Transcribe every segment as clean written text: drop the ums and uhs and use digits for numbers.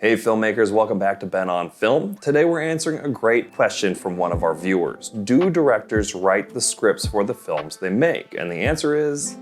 Hey filmmakers, welcome back to Ben on Film. Today we're answering a great question from one of our viewers. Do directors write the scripts for the films they make? And the answer is,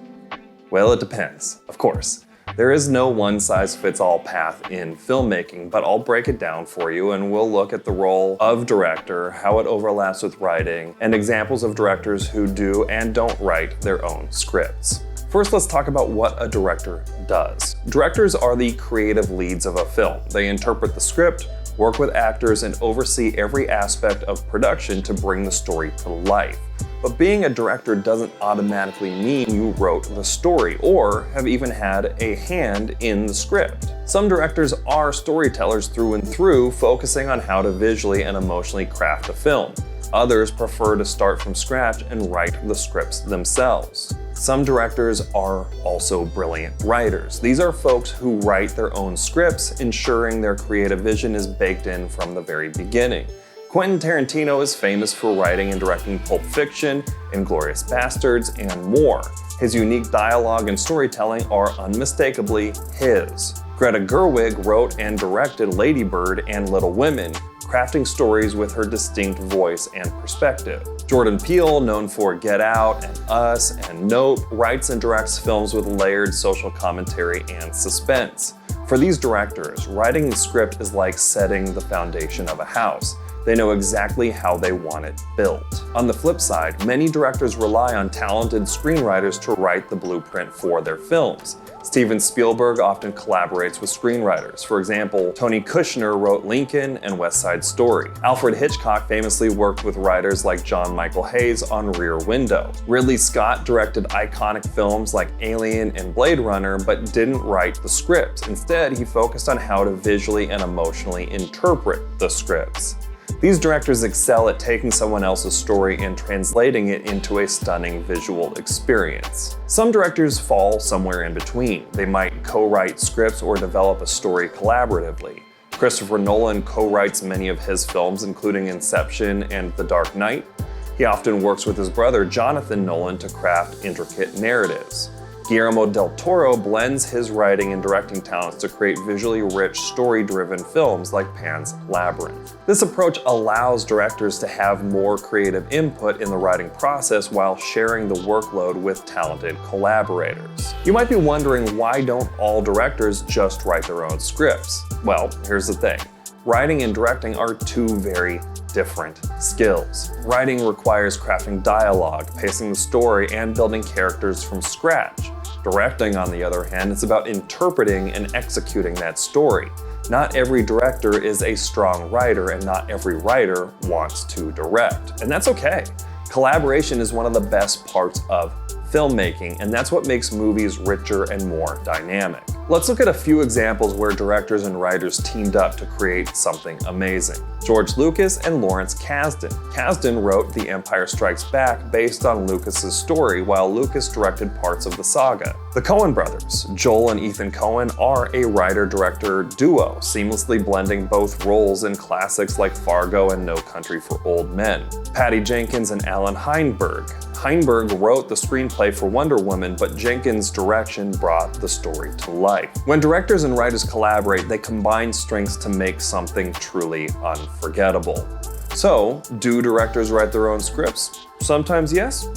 well, it depends, of course. There is no one-size-fits-all path in filmmaking, but I'll break it down for you and we'll look at the role of director, how it overlaps with writing, and examples of directors who do and don't write their own scripts. First, let's talk about what a director does. Directors are the creative leads of a film. They interpret the script, work with actors, and oversee every aspect of production to bring the story to life. But being a director doesn't automatically mean you wrote the story or have even had a hand in the script. Some directors are storytellers through and through, focusing on how to visually and emotionally craft a film. Others prefer to start from scratch and write the scripts themselves. Some directors are also brilliant writers. These are folks who write their own scripts, ensuring their creative vision is baked in from the very beginning. Quentin Tarantino is famous for writing and directing Pulp Fiction, Inglourious Basterds, and more. His unique dialogue and storytelling are unmistakably his. Greta Gerwig wrote and directed Lady Bird and Little Women, crafting stories with her distinct voice and perspective. Jordan Peele, known for Get Out and Us and Nope, writes and directs films with layered social commentary and suspense. For these directors, writing the script is like setting the foundation of a house. They know exactly how they want it built. On the flip side, many directors rely on talented screenwriters to write the blueprint for their films. Steven Spielberg often collaborates with screenwriters. For example, Tony Kushner wrote Lincoln and West Side Story. Alfred Hitchcock famously worked with writers like John Michael Hayes on Rear Window. Ridley Scott directed iconic films like Alien and Blade Runner, but didn't write the scripts. Instead, he focused on how to visually and emotionally interpret the scripts. These directors excel at taking someone else's story and translating it into a stunning visual experience. Some directors fall somewhere in between. They might co-write scripts or develop a story collaboratively. Christopher Nolan co-writes many of his films, including Inception and The Dark Knight. He often works with his brother Jonathan Nolan to craft intricate narratives. Guillermo del Toro blends his writing and directing talents to create visually rich, story-driven films like Pan's Labyrinth. This approach allows directors to have more creative input in the writing process while sharing the workload with talented collaborators. You might be wondering, why don't all directors just write their own scripts? Well, here's the thing. Writing and directing are two very different skills. Writing requires crafting dialogue, pacing the story, and building characters from scratch. Directing, on the other hand, is about interpreting and executing that story. Not every director is a strong writer, and not every writer wants to direct. And that's okay. Collaboration is one of the best parts of filmmaking, and that's what makes movies richer and more dynamic. Let's look at a few examples where directors and writers teamed up to create something amazing. George Lucas and Lawrence Kasdan. Kasdan wrote The Empire Strikes Back based on Lucas's story, while Lucas directed parts of the saga. The Coen brothers, Joel and Ethan Coen, are a writer-director duo, seamlessly blending both roles in classics like Fargo and No Country for Old Men. Patty Jenkins and Alan Heinberg. Heinberg wrote the screenplay for Wonder Woman, but Jenkins' direction brought the story to life. When directors and writers collaborate, they combine strengths to make something truly unforgettable. So, do directors write their own scripts? Sometimes yes,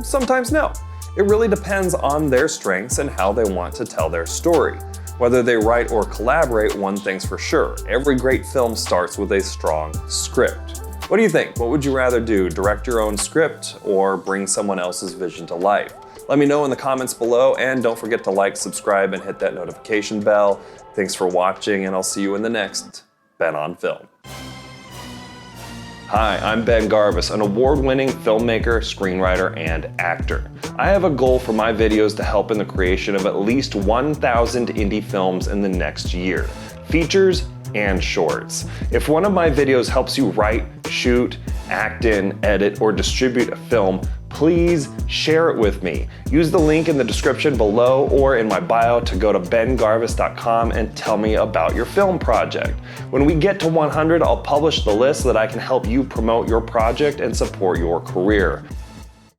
sometimes no. It really depends on their strengths and how they want to tell their story. Whether they write or collaborate, one thing's for sure: every great film starts with a strong script. What do you think? What would you rather do? Direct your own script or bring someone else's vision to life? Let me know in the comments below, and don't forget to like, subscribe, and hit that notification bell. Thanks for watching, and I'll see you in the next Ben on Film. Hi, I'm Ben Garvis, an award-winning filmmaker, screenwriter, and actor. I have a goal for my videos to help in the creation of at least 1,000 indie films in the next year. Features and shorts. If one of my videos helps you write, shoot, act in, edit, or distribute a film, please share it with me. Use the link in the description below or in my bio to go to bengarvis.com and tell me about your film project. When we get to 100, I'll publish the list so that I can help you promote your project and support your career.